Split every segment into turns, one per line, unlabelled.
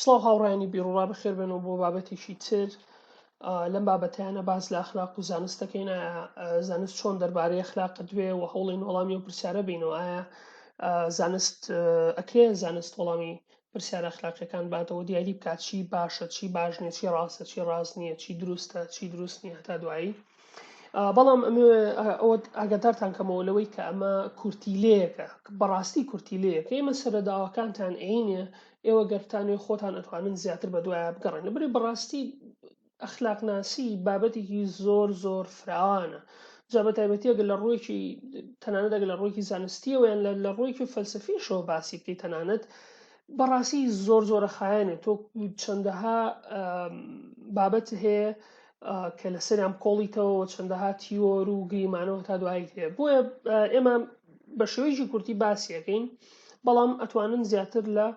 سڵاو هاوڕێیانی بیرڕوا بەخێر بێنەوە بۆ بابەتێکی تر لەم بابەتیانە باز لە ئەخلاق و زانست دەکەین. زانست چۆن دەربارەی ئەخلاق دوێ و هەوڵین وەڵامی و پرسیارە بینەوە. ئایا زانست ئەکرێ زانست وەڵامی پرسیارە ئەخلاقیەکان باتەوە دیاری بکات چی باشە چی باش نییە، چی ڕاستە چی ڕاست نییە، چی دروستە چی دروست نییە تا دوایی. بەڵام ئەوە ئاگادارتان کەمەوە لەوەی کە ئەمە کورتیلەیەکە، بەڕاستی کورتیلەیەکە. ئێمە سەرەداوەکانتان عینێ، ئێوە گەرتانێ خۆتان ئەتوانن زیاتر بە دوایە بگەڕێن. لەبەرێ بەڕاستی ئەخلاقناسی بابەتێکی زۆر زۆر فراوانە، جا بە تایبەتی ئەگەر لە ڕوویەکی تەنانەت ئەگەر لە ڕوویەکی زانستیەوە یان لە ڕوویەکی فەلسەفیشەوە باسی بکەیت تەنانەت بەڕاستی زۆر زۆرە خایەنێت. تۆ چەندەها بابەت هەیە کە لەسەریان کۆڵیتەوە، چەندەها تیۆر و گریمانەوە تا دوایی هەیە. بۆیە ئێمە بە شێوەیەکی کورتی باسیەکەین، بەڵام ئەتوانن زیاتر لە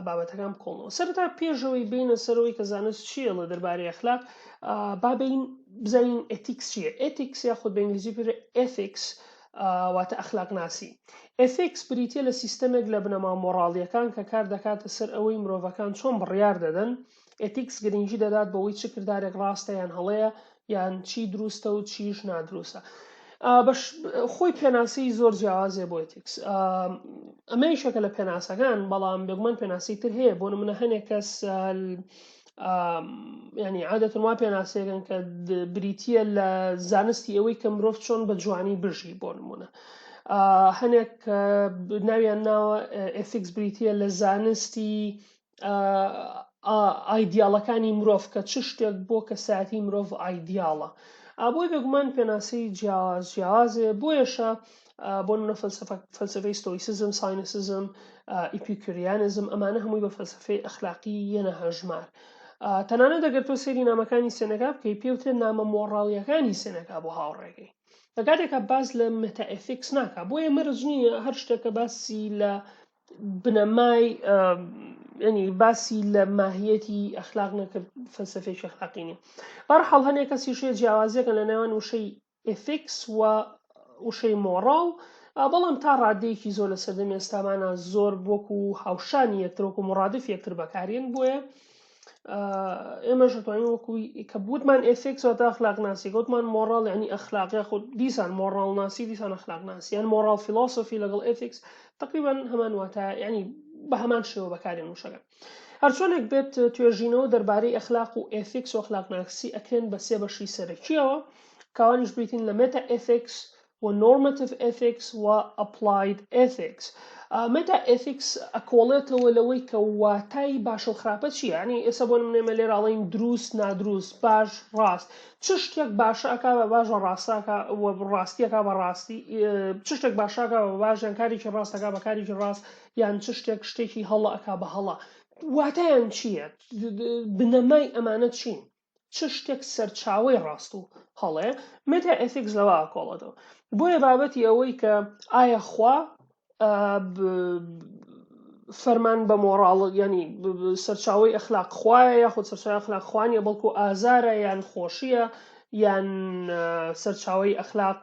بابەتەکان بکۆڵنەوە. سەرەتا پێشەوەی بینە سەرەوەی کە زانست چیە لە دەربارەی ئەخلاق، بابین بزانین ئێتیکس چییە. ئێتیکس یاخود بە ئینگلیزی پێ ئێثیکس واتە ئەخلاق ناسی. ئێثیکس بریتیە لە سیستەمێک لە بنەما مۆڕاڵیەکان کە کار دەکاتە سەر ئەوەی مرۆڤەکان چۆن بڕیار دەدەن. ئێتیکس گرنگی دەدات بەوەی چ کردارێک ڕاستە یان هەڵەیە، یان چی دروستە و چیش نادروستە. خۆی پێناسی زۆر جیاوازێ بۆ ئێتیکس. ئەمەیشەکە لە پێناسەکان، بەڵام بێگومان پێناسی تر هەیە. بۆ نمونە هەنێک کەس ینی عادەتەن وا پێناسەکەن کە بریتیە لە زانستی ئەوەی کە مرۆڤ چۆن بە جوانی بژی. بۆ نمونە هەنێک ناویان ناوە ئێتیکس بریتیە لە زانستی ئایدیاڵەکانی مرۆڤ کە چ شتێک بۆ کەسایەتی مرۆڤ ئایدیاڵە. بۆی بێگومان پێناسی جیاوازێ. بۆیەشە بۆ نمونە فەلسفەی ستۆیسیزم، ساینسیزم، ئیپیکوریانیزم، ئەمانە هەمووی بە فەلسفەی ئەخلاقی یەنە هەژمار. تەنانەت دەگەر تۆ سەیری نامەکانی سێنەکا بکەی پێوترێت نامە مۆڕاڵیەکانی سێنەکا بۆ هاوڕێگەی. لە کاتێکە باس لە مێتائێتیکس ناکات. بۆیە مەرج نییە هەر شتێکە باسی لە بنەمای ینی باسی لە ماهیەتی ئەخلاق نەکرد فەلسفەی ئەخلاقی نیە. بەرحاڵ هەنێک کەسی شێ جیاوازیەکە لە نێوان وشەی ئێتیکس و وشەی مۆڕاڵ، بەڵام تا ڕادەیەکی زۆر لە سەردەمی ئێستامانە زۆر وەکو هاوشانی یەکتر وەکو مڕادف یەکتر بەکارێن. بۆیە ئێمەش دەتوانین وەکوی کە بوتمان ئێتیکس واتە ئەخلاق ناسی، گوتمان مۆڕاڵ یعنی ئەخلاق، یاخود دیسان مۆڕاڵ ناسی دیسان ئەخلاق ناسی، یان مۆڕاڵ فیلۆسۆفی لەگەڵ ئێتیکس تقریبا هەمان واتە، یعنی بە هەمان شێوە بەکارێن وشەکە. هەرچۆنێک بێت توێژینەوە دەربارەی ئەخلاق و ئێتیکس و ئەخلاق ناسی ئەکرێن بە سێ بەشی سەرەکیەوە، کاوانیش بریتین لە مێتا ئێتیکس و نۆرمەتیڤ ئێتیکس و ئەپلاید ئێتیکس. مێتا ئێتیکس ئەکۆڵێتەوە لەوەی کە واتای باشە و خراپە چییە. ینی ئێستا بۆ نمونە لێرە ئەڵێین دروست نادروست، باش ڕاست، چ شتێک باشە ئەکا بە باش و ڕاستیەکە بە ڕاستی، چ شتێک باشاکە بە باش، یان کارێکی ڕاستەکە بە کارێکی ڕاست، یان چ شتێک شتێکی هەڵە ئەکا بە هەڵە. واتایان چییە؟ بنەمای ئەمانە چین؟ چ شتێک سەرچاوەی ڕاست و هەڵەیە؟ مێتا ئێتیکس لەوە ئەکۆڵێتەوە. بۆیە بابەتی ئەوەی کە ئایا خوا فەرمان بە مۆڕاڵ ینی سەرچاوەی ئەخلاق خوایە، یاخود سەرچاوی ئەخلاق خوانیە بەڵکو ئازارە یان خۆشیە، یان سەرچاوەی ئەخلاق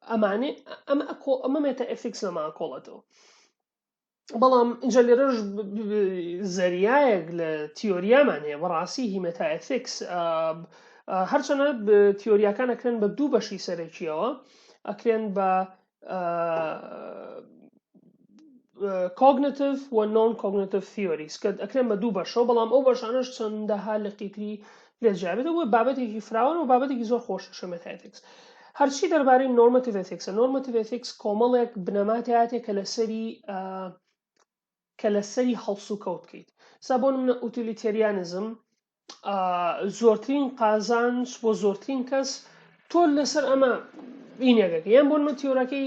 ئەمانێ. ئەمە مێتا ئێتیکس لەمە ئەکۆڵێتەوە. بەڵام اینجا لێرەش زەریایەک لە تیۆریامان هەیە بەڕاستی هی مێتا ئێتیکس. هەرچەنە تیۆریاکان ئەکرێن بە دوو بەشی سەرەکیەوە، ئەکرێن بە cognitive و non-cognitive theories کە ئەکرێن بە دوو بەشەوە، بەڵام ئەو بەشانەش چەندەها لە قیتری لێجیابێتەوە. بۆ بابەتێکی فراوان و بابەتێکی زۆر خۆشە مێتا ئێتیکس. هەرچی دەربارەی نۆرمەتیڤ ئێتیکسە. نۆرمەتیڤ ئێتیکس کۆمەڵێک بنەماتی هاتێ کە لەسەری هەڵس و کەوت بکەیت. سا بۆ نمونە ئوتیلیتێریانیزم، زۆرترین قازانج بۆ زۆرترین کەس تۆ لەسەر ئەمە بینێگەکە، یان بۆ نمونە تیۆرەکەی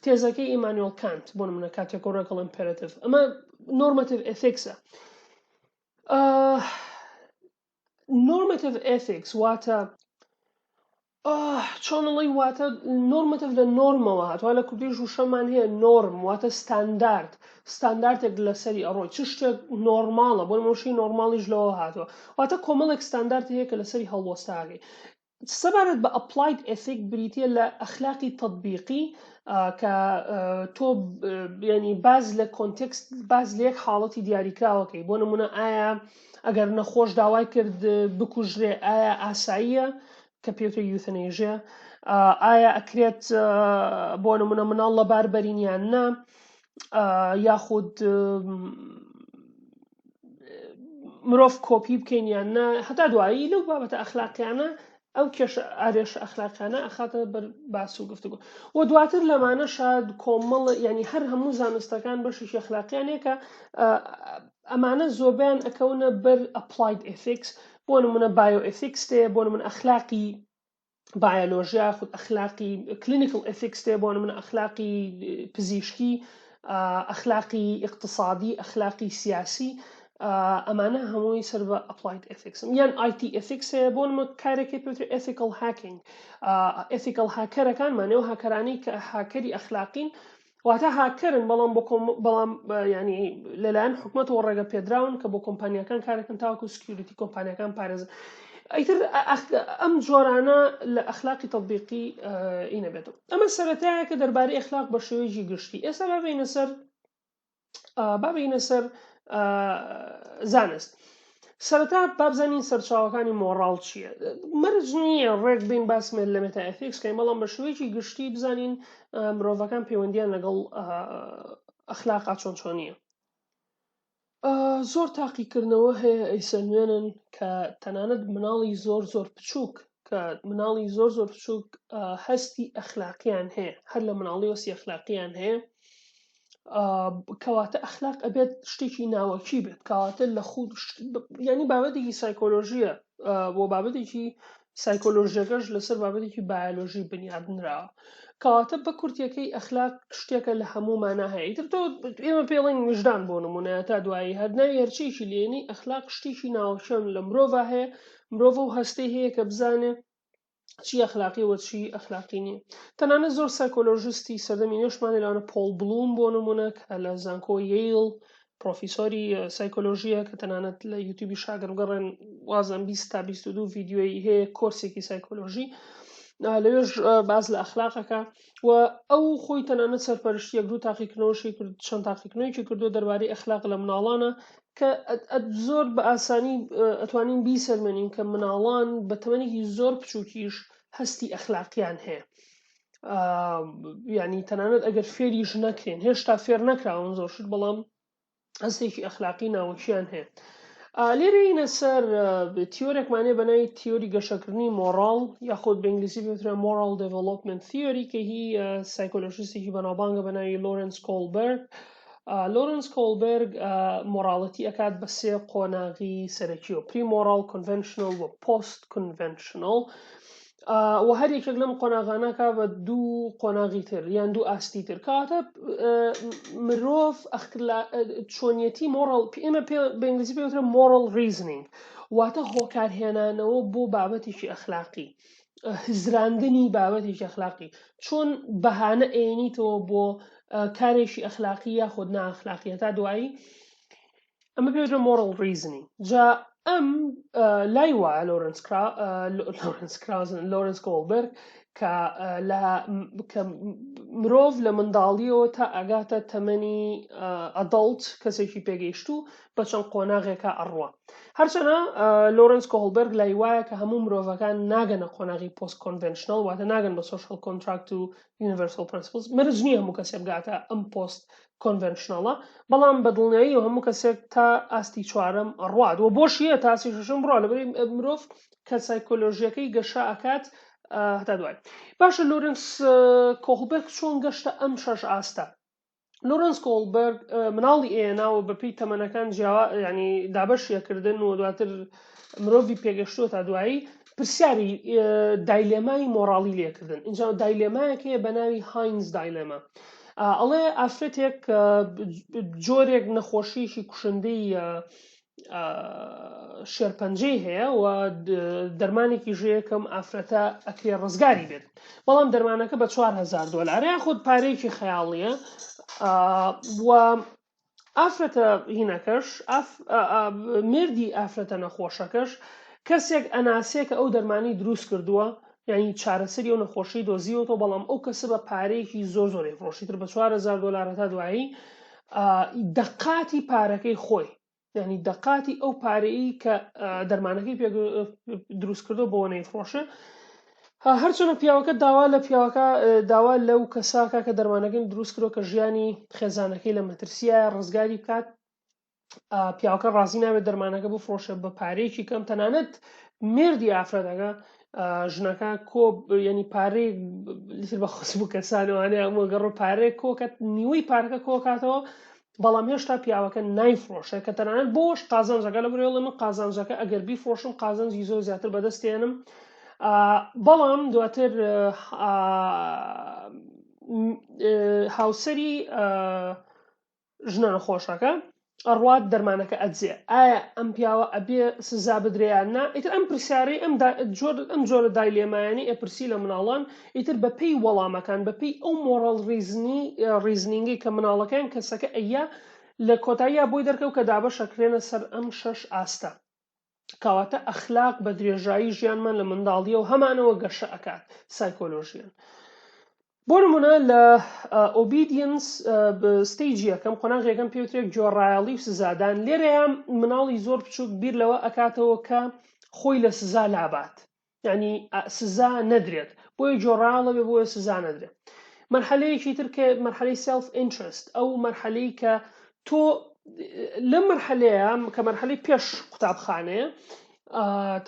تێزەکەی ئیمانوێل کانت، بۆ نمونە کاتێگۆریکەل ئیمپێراتیڤ، ئەمە نۆرمەتیڤ ئێتیکسە. نۆرمەتیڤ ئێتیکس واتە چۆنڵی واتە نۆرمەتیڤ لە نۆرمەوە هاتووە. لە کوردیش وشەمان هەیە نۆرم واتە ستاندارد، ستانداردێک لەسەری ئەڕۆی، چ شتێک نۆرماڵە، بۆ نمونەشی نۆرماڵیش لەوە هاتووە، واتە کۆمەڵێک ستاندارد هەیە کە لەسەری هەڵوەستاگەی. سەبارەت بە ئەپلاید ئێثیک بریتە لە ئەخلاقی تەطبیقی کە تۆ ینی باز لە کۆنتێکست باز لە یەک حاڵەتی دیاریکراوەکەی بۆ نمونە ئایا ئەگەر نەخۆش داوای کرد بکوژرێ ئایا ئاساییە کە پێوتە یوتەنێژە ئایا ئەکرێت بۆ نمونە مناڵ لە بار بەرینیان نا یاخود مرۆڤ کۆپی بکەینیان نا هەتا دوایی لەو بابەتە ئەخلاقیانە ئەو کێش ئارێش ئەخلاقیانە ئەخاتە بەر باس و گفتوگۆ و دواتر لەمانە شاد کۆمەڵ ینی هەر هەموو زانستەکان بەشی ئەخلاقیانەیە کە ئەمانە زۆربیان ئەکەونە بەر ئەپلاید ئێثیکس بۆ نمونە بایۆ ئێثیکس تێ بۆ نمونە ئەخلاقی بایۆلۆژیا خود ئەخلاقی کلینیکل ئێثیکس تێ بۆ نمونە ئەخلاقی پزیشکی ئەخلاقی اقتصادی ئەخلاقی سیاسی ئەمانە هەمووی سەر بە ئەپلاید ئێثیکس یان IT ئێثیکس هەیە بۆ نمە کارێکی پێوتر ئێثیکل هاکینگ ئێثیکل هاکەرەکانمانەوە هاکەرانی کە هاکەری ئەخلاقین واتە هاکەرن بەڵام ینی لەلایەن حکوومەت و ڕێگە پێدراون کە بۆ کۆمپانیەکان کارەکەن تاوەکو سکیوریتی کۆمپانیەکان پارێز ئەیتر ئەم جۆرانە لە ئەخلاقی تەطبیقی ئینە بێتەوە ئەمە سەرەتایە کە دەربارەی ئەخلاق بە شێوەیەکی گشتی ئێستا بابینە سەر زانست سەرەتا بابزانین سەرچاوەکانی مۆڕاڵ چییە مەرج نییە ڕێک بین باسمێت لە مێتا ئەفیکس کەین بەڵام بە شێوەیەکی گشتی بزانین مرۆڤەکان پەیوەندیان لەگەڵ ئەخلاقا چۆنچۆنیە زۆر تاقیکردنەوە هەیە ئەیسەنوێنن کە تەنانەت مناڵی زۆر بچووک کە مناڵی زۆر بچووک هەستی ئەخلاقیان هەیە هەر لە مناڵی وەسی ئەخلاقیان هەیە کەواتە ئەخلاق ئەبێت شتێکی ناوەکی بێت کەواتە لە خود ینی بابەتێکی سایکۆلۆژیە بۆ بابەتێکی سایکۆلۆژیەکەش لەسەر بابەتێکی بایۆلۆژی بنیادنراوە کەواتە بە کورتیەکەی ئەخلاق شتێکە لە هەموومانە هەیە تر تۆ ئێمە پێڵین وجدان بۆ نمونە تا دوایی هەرناوی هەرچیشی لێنی ئەخلاق شتێکی ناوەکیان لە مرۆڤ هەیە مرۆڤ و هەستەی هەیە کە بزانێ چی ئەخلاقی و چی ئەخلاقی نییە تەنانەت زۆر سایکۆلۆژیستی سەردەمی نوێشمانی لەوانە پۆڵ بلوم بۆ نمونە کە لە زانکۆ ییل پرۆفیسۆری سایکۆلۆژیە کە تەنانەت لە یوتیوبی شاگەڕ بگەڕێن وازم 20 تا 22 ڤیدیۆی هەیە کۆرسێکی سایکۆلۆژی لەوێش باز لە ئەخلاقەکە و ئەو خۆی تەنانەت سەرپەرشتی دوو تاقیکردنەوەشی کرد چەند تاقیکردنەوەیکی کردو دەربارەی ئەخلاق لە مناڵانە کە زۆر بە ئاسانی ئەتوانین بیسەلمێنین کە مناڵان بە تەمەنێکی زۆر بچووکیش هەستی ئەخلاقیان هەیە ینی تەنانەت ئەگەر فێریش نەکرێن هێشتا فێر نەکراون زۆر شت بەڵام هەستێکی ئەخلاقی ناوەکیان هەیە لێرەینە سەر تیۆرێکمانێ بەنای تیۆری گەشەکردنی مۆڕاڵ یاخود بە ئینگلیزی پێوترە مۆڕال دێڤەلۆپمنت تیۆری کە هی سایکۆلۆژیستێکی بەناوبانگە بەناوی لۆرنس کۆڵبەرگ لۆرنس کۆڵبەرگ مۆڕاڵەتی ئەکات بە سێ قۆناغی سەرەکیەوە پری مۆڕال کۆنڤێنشنەڵ و پۆست کۆنڤێنشنەڵ و هەر یەکێک لەم قۆناغانەکە بە دوو قۆناغی تر یان دوو ئاستی تر کاتە مرۆڤ چۆنیەتی مۆڕال ئێمە بە ئینگلیزی پێوترە مۆڕال ریزنینگ واتە هۆکارهێنانەوە بۆ بابەتێکی ئەخلاقی هزراندنی بابەتێکی ئەخلاقی چۆن بەهانە ئێنیتەوە بۆ کارێکی ئەخلاقی یاخود نائەخلاقیە تا دوایی ئەمە پێوترە مۆڕال ریزنینگ جا ئەم لای وایە لۆرنس کۆڵبەرگ کە مرۆڤ لە منداڵیەوە تا ئەگاتە تەمەنی ئەدەڵت کەسێکی پێگەیشتوو بە چەند قۆناغێکە ئەڕوە هەرچەنە لۆرنس کۆڵبەرگ لای وایە کە هەموو مرۆڤەکان ناگەنە قۆناغی پۆست کۆنڤێنشنەڵ واتە ناگەن بە سۆشەل کۆنتراکت و یونیڤەرسەل پرینسیپڵز مرج نییە هەموو کەسێک بگاتە ئەم پۆست کۆنڤێنشنەڵە بەڵام بە دڵنیایی و هەموو کەسێک تا ئاستی چوارەم ڕوات و بۆشیە تا ئاستی شەشەم بڕوا لەبەر مرۆڤ کە سایکۆلۆژیەکەی گەشە ئەکات هەتا دوای باشە لۆرنس کۆڵبەرگ چۆن گەشتە ئەم شەش ئاستە لۆرنس کۆڵبەرگ مناڵی ئێناوە بەپێی تەمەنەکان ینی دابەشیەکردن و دواتر مرۆڤی پێگەشتووە تا دوایی پرسیاری دایلێمای مۆڕاڵی لێکردن اینجا دایلێمایەکەیە بە ناوی هاینز دایلێما ئەڵێ ئافرەتێک جۆرێک نەخۆشیشی کوشندەی شێرپەنجەی هەیە و دەرمانێکی ژەیەکەم ئافرەتە ئەکرێ ڕزگاری بێت بەڵام دەرمانەکە بە $4,000 یاخود پارەیەکی خەیاڵیە و ئافرەتە هینەکەش مردی ئافرەتە نەخۆشەکەش کەسێک ئەناسێ کە ئەو دەرمانەی دروست کردووە، یعنی چارەسەری ئەو نەخۆشی دۆزیوەتەوە، بەڵام ئەو کەسە بە پارەیەکی زۆر فرۆشیتر بە 4,000 دلار تا دوایی دەقاتی پارەکەی خۆی، یعنی دەقاتی ئەو پارەی کە دەرمانەکەی پێ دروست کردو بۆ نەیفرۆشە. هەرچۆنە پیاوەکە داوا لەو کەساکە کە دەرمانەکەی دروست کردو کە ژیانی خێزانەکەی لە مەترسیە ڕزگاری بکات، پیاوەکە ڕازی نابێت دەرمانەکە بفرۆشە بە پارەیەکی کەم، تەنانەت مێردی ئافرەتەکە ژنەکە کۆ ینی پارەی لتر بە خۆس بوو کەسانوانەیە ئەمەگەڕ پارەیە کۆکەت نیوەی پارەکە کۆکاتەوە، بەڵام هێشتا پیاوەکە نایفرۆشە کە تەنانەت بۆش قازانجەکە لە برێڵە من قازانجەکە ئەگەر بیفرۆشم قازانجی زۆر زیاتر بەدەستێنم. بەڵام دواتر هاوسەری ژنە نەخۆشەکە ئەڕوات دەرمانەکە ئەجێ، ئایا ئەم پیاوە ئەبێ سزا بدرێیان نا؟ ئیتر ئەم پرسیارەی ئەم جۆرە دایلێمایانی ئەپرسی لە مناڵان ئیتر بەپێی وەڵامەکان، بەپێی ئەو مۆڕەڵ ریزنینگی کە مناڵەکان کەسەکە ئەیە لە کۆتاییە بۆی دەرکەوت کە دابەشەکرێنە سەر ئەم 6 ئاستە، کەواتە ئەخلاق بە درێژایی ژیانمان لە منداڵیە و هەمانەوە گەشە ئەکات سایکۆلۆژیان. بۆ نمونە لە ئۆبیدینس ستیجی یەکەم قۆناغیەکەم پێوترێک جۆڕایەڵی و سزادان، لێرەیە مناڵی زۆر بچووک بیر لەوە ئەکاتەوە کە خۆی لە سزا لابات، یعنی سزا نەدرێت، بۆیە جۆڕایەڵە بێ بۆیە سزا نەدرێت. مەرحەلەیەکی تر کە مەرحەلەی سێلف ئینترست، ئەو مەرحەلەی کە تۆ لەم مەرحەلەیە کە مەرحەلەی پێش قوتابخانەیە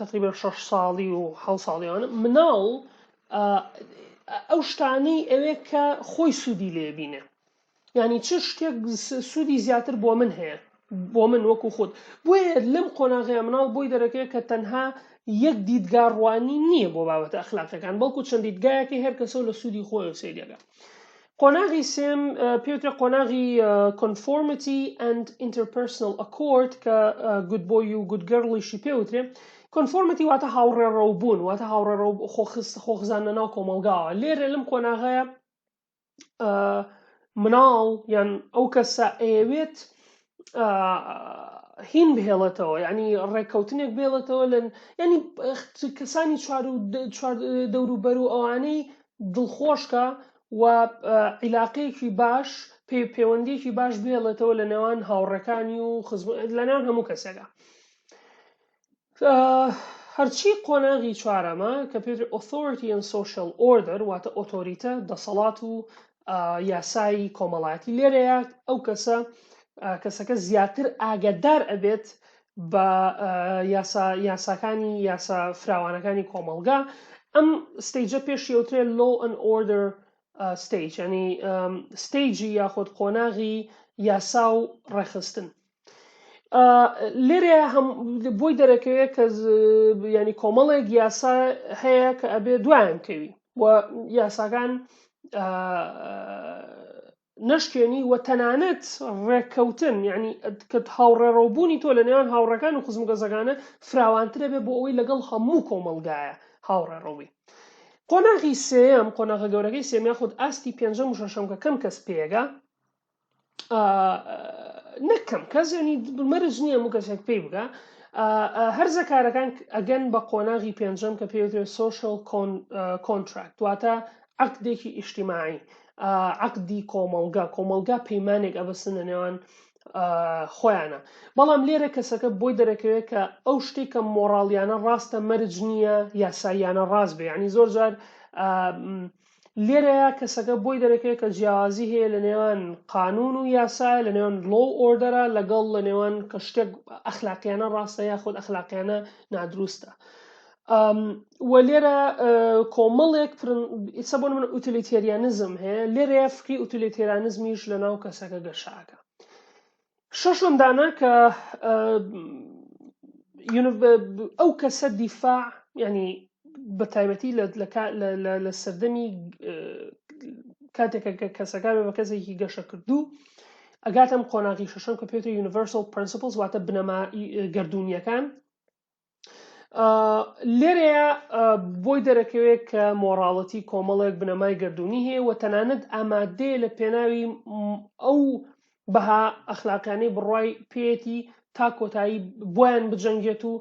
تقریبا 6 ساڵی و 7 ساڵیانە، مناڵ ئەو شتانەی ئەوێ کە خۆی سوودی لێبینێ، یعنی چ شتێک سوودی زیاتر بۆ من هەیە، بۆ من وەکو خۆت. بۆیە لەم قۆناغەیە مناڵ بۆی دەرەکەوێت کە تەنها یەک دیدگا ڕوانی نییە بۆ بابەتە ئەخلاقیەکان، بەڵکو چەند دیدگایەکی هەر کەسە لە سوودی خۆی سەیرەکە. قۆناغی سێم پێوترێت قۆناغی conformity and interpersonal accord کە good boy و good girlیشی پێوترێ. conformity واتە هاوڕێڕەو بوون، واتە هاوڕێڕەو خۆخزانە ناو کۆمەلگاوە. لێرە لەم قۆناغەیە مناڵ یان ئەو کەسە ئەیەوێت هین بهێڵێتەوە، یعنی ڕێککەوتنێک بێڵێتەوە لە ینی کەسانی دەوروبەر و ئەوانەی دڵخۆشکە و عیلاقەیەکی باش پەیوەندیەکی باش بێڵێتەوە لە نێوان هاوڕەکانی و لە نێوان هەموو کەسێکە. هەرچی قۆناغی چوارەمە کە پێوترێت authority and social order واتە ئۆتۆریتە، دەسەڵات و یاسایی کۆمەڵایەتی. لێرەیە ئەو کەسەکە زیاتر ئاگادار ئەبێت بە یاساکانی یاسا فراوانەکانی کۆمەلگا. ئەم ستیجە پێشی ئەوترێت law and order stage، ینی ستیجی یاخود قۆناغی یاسا و ڕێخستن. لێرە بۆی دەرەکەوێت کە ینی کۆمەڵێک یاسا هەیە کە ئەبێ دوایان کەوی و یاساکان نەشکێنی و تەنانەت ڕێککەوتن، یعنی کە هاوڕێڕەوبوونی تۆ لە نێوان هاوڕەکان و خزمگەزەکانە فراوانترە بێ بۆ ئەوەی لەگەڵ هەموو کۆمەلگایە هاوڕێڕەوی. قۆناغی سێم، قۆناغە گەورەکەی سێم یاخود ئاستی پێنجەم و شەشەم کە کەم کەس پێگە نەکەم کەس، ینی مەرج نییە و کەسێک پێی بگە، هەر زەکارەکان ئەگەن بە قۆناغی پێنجەم کە پێوترێت social contract واتە عەقدێکی ئیجتیماعی، عەقدی کۆمەلگا پەیمانێک ئەبەستن لە نێوان خۆیانە. بەڵام لێرە کەسەکە بۆی دەرەکەوێت کە ئەو شتێک کە مۆڕاڵیانە ڕاستە مەرج نییە یاساییانە ڕاست بێ، یعنی زۆر جار لێرەیە کەسەکە بۆی دەرەکەوێت کە جیاوازی هەیە لە نێوان قانون و یاسای، لە نێوان law orderە لەگەڵ لە نێوان کە شتێک ئەخلاقیانە ڕاستە یاخود ئەخلاقیانە نادروستە. و لێرە کۆمەڵێک ئیسا بۆ من ئوتیلیتێریانزم هەیە، لێرەیە فکری ئوتیلیتێریانزمیش لە ناو کەسەکە گەشاکە. شەشم دانا کە ئەو کەسە دیفاع، ینی بە تایبەتی لە سەردەمی کاتێکە کەسەکە بە کەسێکی گەشە کردوو ئەگاتەم قۆناغی شەشەم کە پێوترێت universal principles واتە بنەما گەردوونیەکان. لێرەیە بۆی دەرەکەوێت کە مۆڕاڵەتی کۆمەڵێک بنەمای گەردوونی هەیە و تەنانەت ئامادەیە لە پێناوی ئەو بەها ئەخلاقیانەی بڕوای پێێتی تا کۆتایی بۆیان بجەنگێت و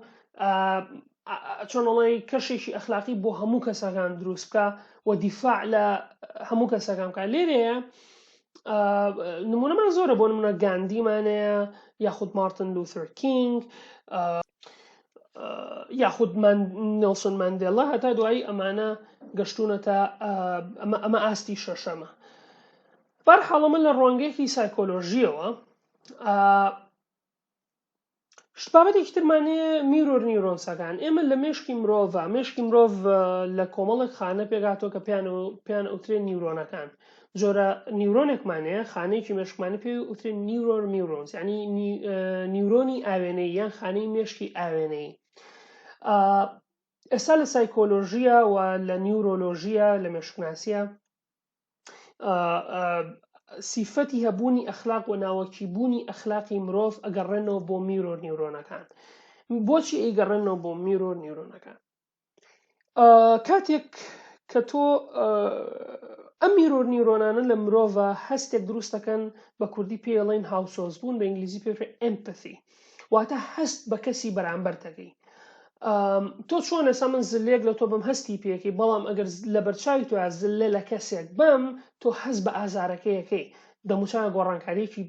چۆنەڵی کەشێکی ئەخلاقی بۆ هەموو کەسەکان دروست بکە و دیفاع لە هەموو کەسەکان بکە. لێرەیە نمونەمان زۆرە، بۆ نمونە گاندیمانەیە، یاخود مارتن لوثر کینگ، یاخود نێلسن ماندێلا، هەتا دوایی ئەمانە گەشتونەتە ئەمە ئاستی شەشەمە. بەرحاڵ من لە ڕوانگەیەکی سایکۆلۆژیەوە بابەتێکی ترمانەیە میرۆر نیورۆنسەکان. ئێمە لە مێشکی مرۆڤ لە کۆمەڵێک خانە پێگاتەوە کە پێیان ئەوترێن نیورۆنەکان. جۆرە نیورۆنێکمانەیە، خانەیەکی مێشکمانە پێی ئەوترێن نیورۆنز، یعنی نیورۆنی ئاوێنەی یان خانەی مێشکی ئاوێنەی. ئێستا لە سایکۆلۆژیە و لە نیورۆلۆژیە، لە مێشکناسیە، سیفەتی هەبوونی ئەخلاق و ناوەکیبوونی ئەخلاقی مرۆڤ ئەگەڕێنەوە بۆ میرۆر نیورۆنەکان. بۆچی ئەیگەڕێنەوە بۆ میرۆر نیورۆنەکان؟ کاتێک کە تۆ ئەم میرۆر نیورۆنانە لە مرۆڤە هەستێک دروست دەکەن، بە کوردی پێڵێن هاوسۆزبوون، بە ئینگلیزی پێ ئەمپەثی، واتە هەست بە کەسی بەرامبەر دەکەی. تۆ چۆن ئێستا من زلێک لە تۆ بم هەستی پێکەی، بەڵام ئەگەر لە بەرچاوی تۆ زلێ لە کەسێک بم، تۆ هەست بە ئازارەکەیەکەی، دەموچانە گۆڕانکاریەکی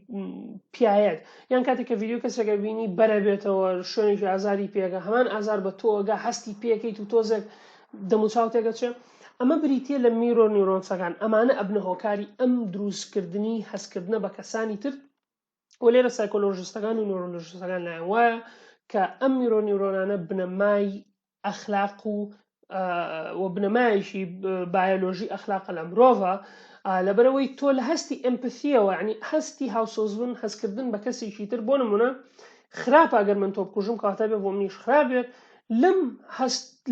پیاەت، یان کاتێک کە ڤیدیۆ کەسێکە بینی بەرە بێتەوە شوێنێکی ئازاری پێگە، هەمان ئازار بە تۆگە هەستی پێکەیت و تۆزێک دەموچاو تێگەچێ. ئەمە بریتە لە میرۆر نیورۆنسەکان. ئەمانە ئەبنە هۆکاری ئەم دروستکردنی هەستکردنە بە کەسانی تر. و لێرە سایکۆلۆژیستەکان و نیورۆلۆژیستەکان لایەن وایە کە ئەم میرۆر نیورۆنانە بنەمای ئەخلاق و بنەمایشی بایۆلۆژی ئەخلاقە لە مرۆڤە، لەبەرەوەی تۆ لە هەستی ئەمپەثیەوە، یعنی هەستی هاوسۆزبوون، هەستکردن بە کەسێکی تر. بۆ نمونە خراپە ئەگەر من تۆ بکوژم، کاتە بێ بۆ منیش خراپێت،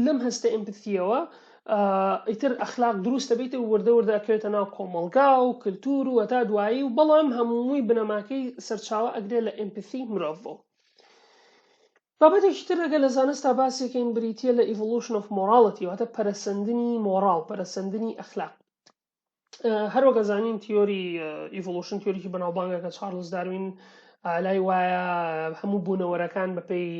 لەم هەستە ئەمپەثیەوە ئیتر ئەخلاق دروست دەبێتە و وردە ئەکەوێتە ناو کۆمەڵگا و کلتور و هەتا دوایی، و بەڵام هەمووی بنەماکەی سەرچاوە ئەگرێت لە ئەمپەثی مرۆڤ. بابەتێکی تر ئەگەر لە زانستا باسێکین بریتە لە ئیڤۆلوشن ئۆف مۆراڵەتی، واتە پەرەسەندنی مۆراڵ، پەرەسەندنی ئەخلاق. هەروەکە زانین تیۆری ئیڤۆلوشن تیۆریکی بەناوبانگە کە چارلز داروین لای وایە هەموو بوونەوەرەکان بەپێی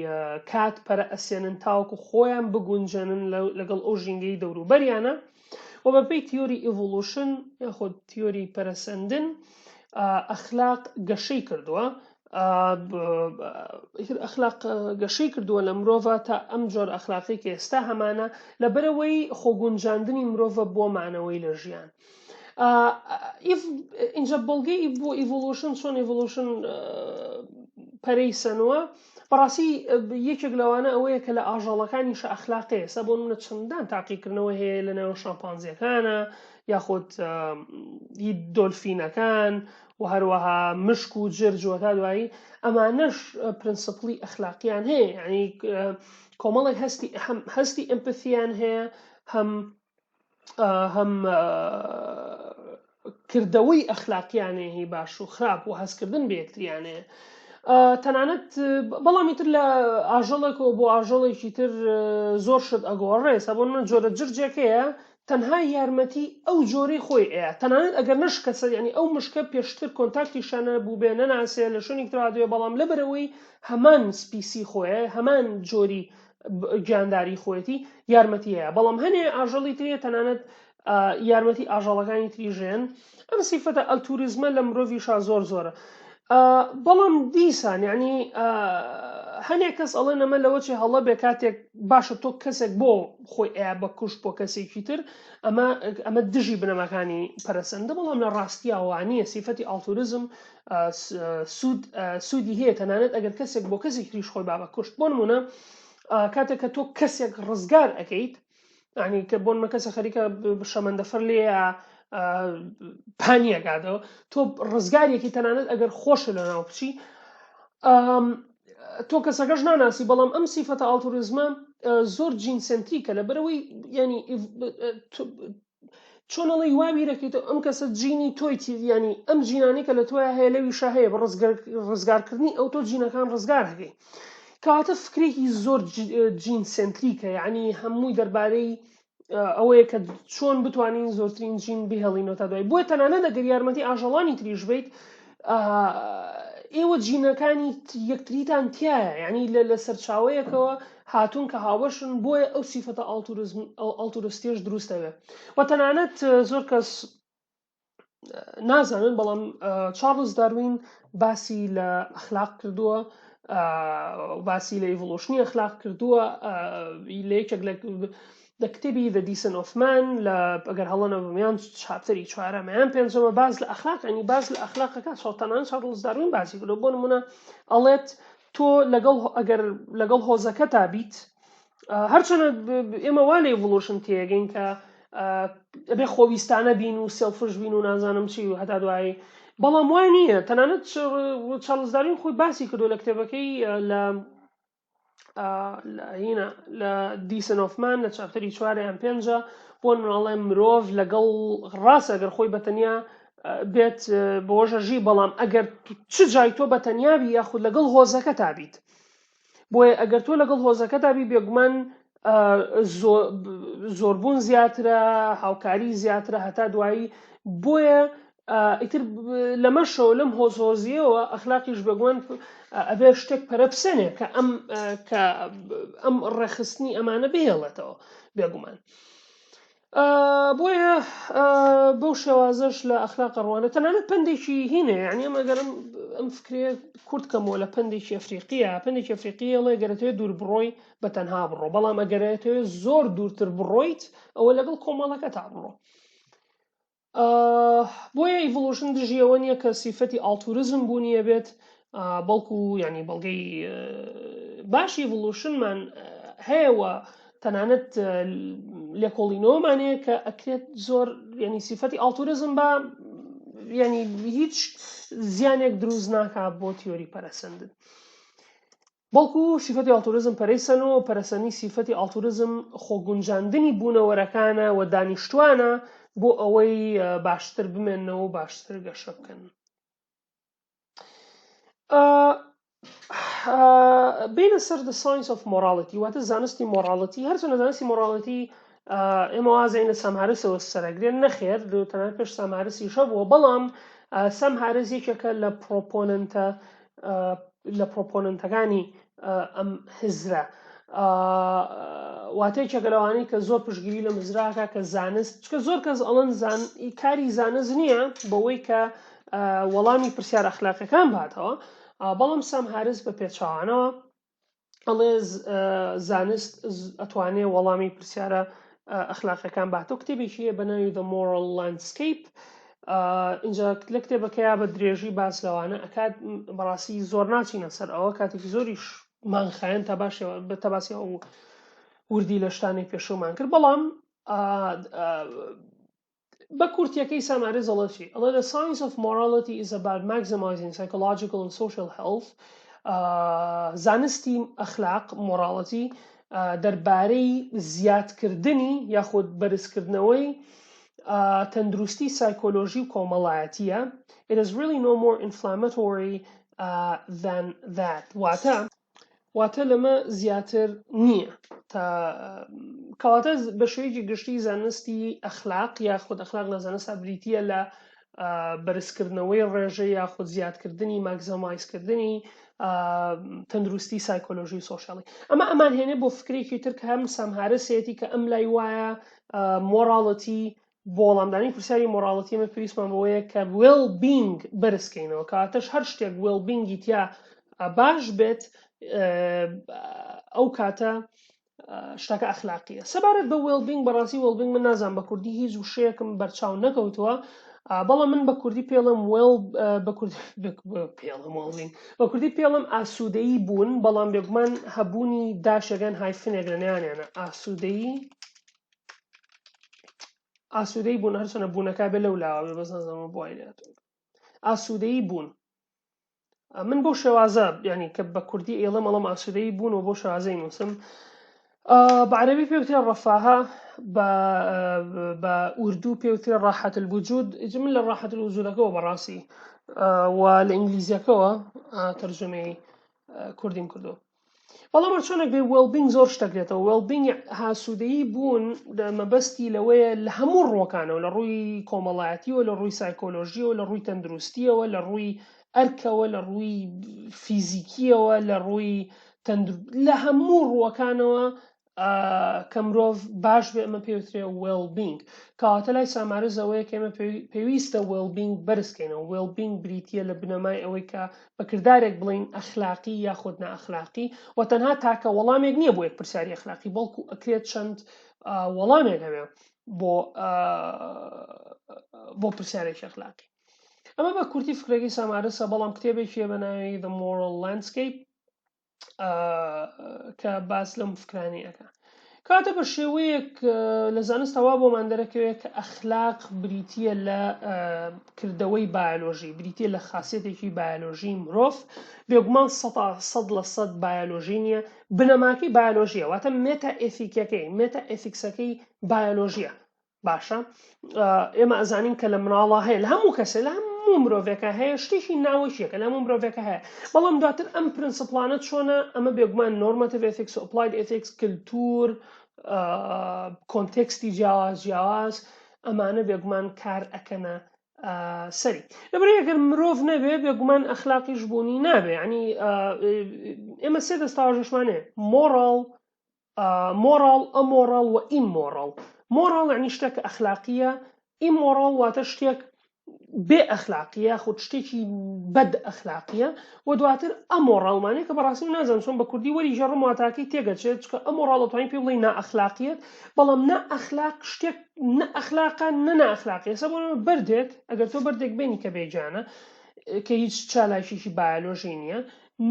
کات پەرە ئەسێنن تاوەکو خۆیان بگونجێنن لەگەڵ ئەو ژینگەی دەوروبەریانە، و بەپێی تیۆری ئیڤۆلوشن یاخود تیۆری پەرەسەندن ئەخلاق گەشەی کردووە، ئەخلاق گەشەی کردووە لە مرۆڤە تا ئەم جۆر ئەخلاقی کە ئێستا هەمانە، لەبەرەوەی خۆگونجاندنی مرۆڤە بۆ مانەوەی لە ژیان. اینجا بەڵگەی بۆ ئیڤۆلوشن، چۆن ئیڤۆلوشن پەرەی سەنووە، بەڕاستی یەکێک لەوانە ئەوەیە کە لە ئاژەڵەکانیش ئەخلاقی ئێستا بۆ منە چەندان تاقیکردنەوە هەیە لە نێو شامپانزیەکانە، یاخود دۆلفینەکان و هەروەها مشک و جرج و تا دوایی، ئەمانەش پرینسپڵی ئەخلاقیان هەیە، یعنی کۆمەڵێک هەستی ئەمپەثیان هەیە، هەم کردەوەی ئەخلاقیانەیە هی باش و خراپ و هەستکردن بە یەکتریانەیە. تەنانەت بەڵامی تر لە ئاژەڵێکەوە بۆ ئاژەڵێکی تر زۆر شت ئەگۆڕێ. بۆ من جۆرە جرجێکەیە تەنها یارمەتی ئەو جۆرەی خۆی ئەیە، تەنانەت ئەگەر نشکەسە، یعنی ئەو مشکە پێشتر کۆنتاکتیشانە بوو بێ نەناسێ لە شوێنی ترادوێ، بەڵام لەبەرەوەی هەمان سپیسی خۆیە، هەمان جۆری گیانداری خۆەتی یارمەتی هەیە. بەڵام هەنێ ئاژەڵی ترێ تەنانەت یارمەتی ئاژەڵەکانی تریژێن. ئەم سیفەتە ئەلتوریزمە لە مرۆڤیشا زۆر زۆرە. بەڵام دیسان، یعنی هەنێک کەس ئەڵێن ئەمە لەوە چێ هەڵە بێ کاتێک باشە تۆ کەسێک بۆ خۆی ئەیە بە کوشت بۆ کەسێکی تر، ئەمە دژی بنەماکانی پەرەسەندە، بەڵام لە ڕاستیە وانییە. سیفەتی ئەلتوریزم سوودی هەیە، تەنانەت ئەگەر کەسێک بۆ کەسێک تریش خۆی با بە کوشت. بۆ نمونە کاتێک کە تۆ کەسێک ڕزگار ئەەکەیت، یعنی کە بۆ نمە کەسە خەریکە شەمەندەفەر لێ پانیەکاتەوە، تۆ ڕزگارێکی تەنانەت ئەگەر خۆشە لە ناو بچی، تۆ کەسەکەش ناناسی، بەڵام ئەم سیفەتە ئەلتوریزمە زۆر جینسنتریکە، لەبەرەوەی ینی چۆنەڵی وابیرەکەیتەوە ئەم کەسە جینی تۆیتی، ینی ئەم جینانی کە لە تۆیە هەیە لەویشە هەیە، بە ڕزگارکردنی ئەو تۆ جینەکان ڕزگار هەکەی، کەواتە فکرێکی زۆر جینسنتریکە، یعنی هەمووی دەربارەی ئەوەیە کە چۆن بتوانین زۆرترین جین بهێڵینەوە تا دوای. بۆیە تەنانەت ئەگەر یارمەتی ئاژەڵانی تریش بیت، ئێوە جینەکانی یەکتریتان تایە یعنی لە سەرچاوەیەکەوە هاتوون کە هاوبەشن بۆیە ئەو سیفەتە ئالتوریستیش دروست دەبێت و تەنانەت زۆر کەس نازانن بەڵام چارلز داروین باسی لە ئەخلاق کردووە باسی لە ئیڤۆلوشنی ئەخلاق کردووە لە یەکێک لە کتێبی The Descent of Man لە ئەگەر هەڵەنە بمیان چاپتەری چوارەمەیان پێنجەمە باز لە ئەخلاق ینی باز لە ئەخلاقەکە تەنانەت چارلز داروین باسی کردو بۆ نمونە ئەڵێت تۆ ئەگەر لەگەڵ هۆزەکە تا بیت هەرچەنە ئێمە وا لە ئیڤۆلوشن تێگەین کە ئەبێ خۆویستانە بین و سێڵفش بین و نازانم چی و هەتا دوایی بەڵام وای نییە تەنانەت چارلز داروین خۆی باسی کردو لە کتێبەکەی لە دیسن ئۆفمان لە چاپتەری چوارەیان پێنجە بۆ مناڵێ مرۆڤ لەگەڵ ڕاستە ئەگەر خۆی بەتەنیا بێت بۆژەژی بەڵام ئەگەر چ جای تۆ بەتەنیابی یاخود لەگەڵ هۆزەکە تابیت بۆیە ئەگەر تۆ لەگەڵ هۆزەکە تابی بێگومان زۆربوون زیاترە هاوکاری زیاترە هەتا دوایی بۆیە ئیتر لەمەشەوە لەم هۆزیەوە ئەخلاقیش بێگومان ئەبێ شتێک پەرەپسێنێ کە ئەم ڕێخستنی ئەمانە بهێڵێتەوە بێگومان بۆیە بەو شێوازەش لە ئەخلاق ڕوانە تەنانەت پندێکی هینە یعنی ئەمەگەرم ئەم فکرێ کورت کەمەوە لە پندێکی ئەفریقیە پندێکی ئەفریقیەڵێ گەرەتەوێت دوور بڕۆی بە تەنها بڕۆ بەڵام ئەگەرێتەوێت زۆر دوورتر بڕۆیت ئەوە لەگەڵ کۆمەڵەکە تا بڕۆ بۆیە ئیڤۆلوشن دژیەوە نییە کە سیفەتی ئالتوریزم بوونیە بێت بەڵکو ینی بەڵگەی باشی ئیڤۆلوشنمان هەیەوە تەنانەت لێکۆڵینەوەمانەیە کە ئەکرێت زۆر ینی سیفەتی ئالتوریزم بە ینی هیچ زیانێک دروست ناکات بۆ تیۆری پەرەسەندن بەڵکو سیفەتی ئالتوریزم پەرەیسەنەوە پەرەسەندنی سیفەتی ئالتوریزم خۆگونجاندنی بوونەوەرەکانە و دانیشتوانە بۆ ئەوەی باشتر بمێنەوە و باشتر گەشە بکەن بینە سەر the science of morality واتە زانستی مۆراڵەتی هەرچەندە زانستی مۆراڵەتی ئێمە وازین لە سەمهارسەوە سەرەگرێن نەخێر تەنانەت پێش سەمهارسیشە بووە بەڵام سەمهارس یەکێکە لە پرۆپۆننتەکانی ئەم حزرە واتەیەکێکە لەوانەی کە زۆر پشتگیری لە مزراکە کە زانست چکە زۆر کەس ئەڵەن کاری زانست نییە بەوەی کە وەڵامی پرسیار ئەخلاقیەکان باتەوە بەڵام سەمهارس بە پێچاوانەوە ئەڵێ زانست ئەتوانێت وەڵامی پرسیارە ئەخلاقیەکان باتەوە کتێبێکیە بە ناوی The Moral Landscape اینجا لە کتێبەکەیا بە درێژی باس لەوانە ئەکات بەڕاستی زۆر ناچینە سەر ئەوە کاتێکی زۆریش مانخایەن تا باسی ئەو وردی لە شتانی پێشومان کرد بەڵام بە کورتیەکەی سەمهارس ئەڵێ چی ئەڵێ The science of morality is about maximizing psychological and social health زانستی ئەخلاق مۆراڵەتی دەربارەی زیادکردنی یاخود بەرزکردنەوەی تەندروستی سایکۆلۆژی و کۆمەڵایەتیە It is really no more inflammatory than that واتە لەمە زیاتر نییە کەواتە بە شێوەیەکی گشتی زانستی ئەخلاق یاخود ئەخلاق لە زانستە بریتیە لە بەرزکردنەوەی ڕێژە یاخود زیادکردنی ماکزەمایزکردنی تەندروستی سایکۆلۆژی سۆشیاڵی ئەمان هێنێ بۆ فکرێکی تر کە هەم سەمهارسێتی کە ئەم لای وایە مۆراڵەتی بۆ وەڵامدانی پرسیاری مۆراڵەتی ئەمە پێویستمان بەوەیە کە وێل بینگ بەرزکەینەوە کاتەش هەر شتێک وێل بینگی تیا باش بێت ئەو کاتە شتەکە ئەخلاقیە سەبارەت بە وێل بینگ بەڕاستی وێل بینگ من نازانم بە کوردی هیچ وشەیەکم بەرچاو نەکەوتووە بەڵام من بە کوردی پێڵم بە کوردی پێڵم ئاسوودەیی بوون بەڵام بێگومان هەبوونی داشەگەن هایفنێک لە نێوانیانە ئاسوودەیی بوون هەرچەنە بوونەکە بێ لەو لاوە بەس نازانم بۆ ئاینێتەوە ئاسوودەیی بوون من بۆ شێوازە ینی کە بە کوردی ئێڵە مەڵام ئاسوودەیی بوون و بۆ شێوازەی نووسم بە عەرەبی پێوترێ ڕەفاهە بە ئوردوو پێوترێ ڕاحەت الوجود من لە ڕاحەت الوجودەکەەوە بەڕاستی و لە ئینگلیزیەکەەوە تەرجمەی کوردیم کردو بەڵام چۆنێک بێ وێلبینگ زۆر شتەکرێتەوە وێلبینگ هاسوودەیی بوون مەبەستی لەوەیە لە هەموو ڕۆکانەوە لە ڕووی کۆمەڵایەتیەوە لە ڕووی سایکۆلۆژیەوە لە ڕووی تەندروستیەوە لە ڕووی ئەرکەوە لە ڕووی فیزیکیەوە لە ڕووی لە هەموو ڕووەکانەوە کە مرۆڤ باش بێ ئەمە پێوترێ وێڵبینگ کەواتە لای سامارزەوەیە کە ئێمە پێویستە وێڵبینگ بەرزکەینەوە وێڵبینگ بریتە لە بنەمای ئەوەی کە بە کردارێک بڵین ئەخلاقی یاخود نائەخلاقی و تەنها تاکە وەڵامێک نییە بۆ یەک پرسیاری ئەخلاقی بەڵکو ئەکرێت چەند وەڵامێک هەبێ بۆ پرسیارێکی ئەخلاقی ئەمە بە کورتی فکرێکی سامارسە بەڵام کتێبێکیە بە ناوی The Moral Landscape کە باس لەم فکرانەی ئەەکە کاتە بە شێوەیەک لە زانستەوا بۆمان دەرەکەوێت کە ئەخلاق بریتە لە کردەوەی بایۆلۆژی بریتە لە خاصیتێکی بایۆلۆژی مرۆڤ بێگومان 100% بایۆلۆژی نییە بنەماکەی بایۆلۆژیە واتە مێتا ئێفیکەکەی مێتا ئێفیکسەکەی بایۆلۆژیە باشە ئێمە ئەزانین کە لە مناڵە هەیە لە هەموو کەسە لە هەموو مرۆڤێکە هەیە شتێکی ناوەشیەکە لە هەموو مرۆڤێکە هەیە بەڵام دواتر ئەم پرینسپڵانە چۆنە ئەمە بێگومان نۆرمەتیڤ ئێتیکس و ئەپلاید ئێتیکس کللتور کۆنتێکستی جیاواز ئەمانە بێگومان کار ئەکەنە سەری لەبەر ئەگەر مرۆڤ نەبێ بێگومان ئەخلاقیش بوونی نابێ ینی ئێمە سێ دەستاژەشمانەیە مۆڕاڵ ئەمۆڕاڵ و ئیمۆڕاڵ مۆڕاڵ یعنی شتێک ئەخلاقیە ئیمۆڕاڵ واتە شتێک بێ ئەخلاقیە خۆ شتێکی بەد ئەخلاقیە و دواتر ئەمۆڕاڵمانەیە کە بەڕاستی نازانم چۆن بە کوردی وەری ژەڕم واتاکەی تێگەچێت چکە ئەمۆڕاڵ دەتوانین پێ بڵێین نائەخلاقیەت بەڵام نائەخلاق شتێک نائەخلاقە نەنائەخلاقیە سە بۆ بەردێک ئەگەر تۆ بەردێک بینی کە بێجانە کە هیچ چالایشیشی بایۆلۆژی نییە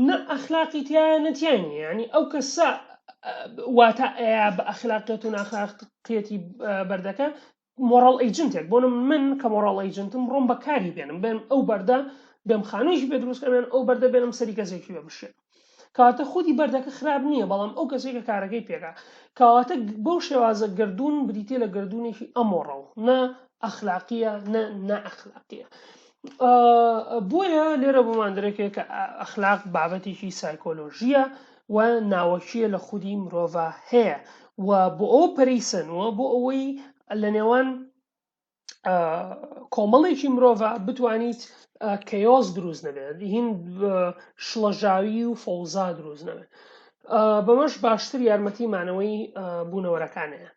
نەئەخلاقی تیایە نەتیانی ینی ئەو کەسە واتە ئەیە بە ئەخلاقیەت و ناخلاقیەتی بەردەکە مۆڕاڵ ئەیجنتێک بۆ من کە مۆڕاڵ ئەیجنتم ڕۆم بەکاری بێنم بێن ئەو بەردە بێم خانوویشی بێ دروستکەمێن ئەو بەردە بێنم سەری کەسێکی بێ بشێت کەواتە خودی بەردەکە خراپ نییە بەڵام ئەو کەسێکە کارەکەی پێکا کەواتە بەو شێوازە گردون بریتە لە گردونێکی ئەمۆڕاڵ نە ئەخلاقیە نە نائەخلاقیە بۆیە لێرە بۆمان دەرەکەوێت کە ئەخلاق بابەتێکی سایکۆلۆژیە و ناوەکیە لە خودی مرۆڤ هەیە و بۆ ئەو پەرەیسەنەوە بۆ ئەوەی لە نێوان کۆمەڵێکی مرۆڤ بتوانیت کەیۆز دروست نەبێت هین شڵەژاوی و فەوزا دروست نەبێت بەمەش باشتر یارمەتیمانەوەی بوونەوەرەکانەیە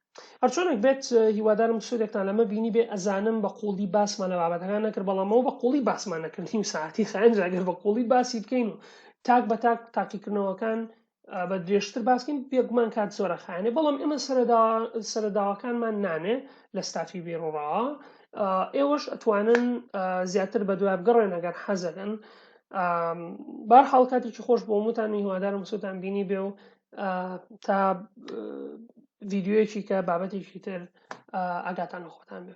هەرچۆنێک بێت هیوادارم سوودێکتان لەمە بینی بێ ئەزانم بە قوڵی باسمان لە بابەتەکان نەکرد بەڵامەوە بە قوڵی باسمان نەکردیم ساعتی خەنجاگەر بە قوڵی باسی بکەین و تاک بە تاک تاقیکردنەوەکان بە درێژتر باسکەین بێگومان کات زۆرە خایێنێ بەڵام ئێمە سەرەداوەکانمان نانێ لە ستافی بێڕوڕاوە ئێوەش ئەتوانن زیاتر بە دوای بگەڕێن ئەگەر حەزەکەن بەهەرحاڵ کاتێکی خۆش بۆ هەمووتان هیوادارم سوودتان بینی بێ و تا ڤیدیۆیەکی کە بابەتێکی تر ئاگاتان لە خۆتان بێ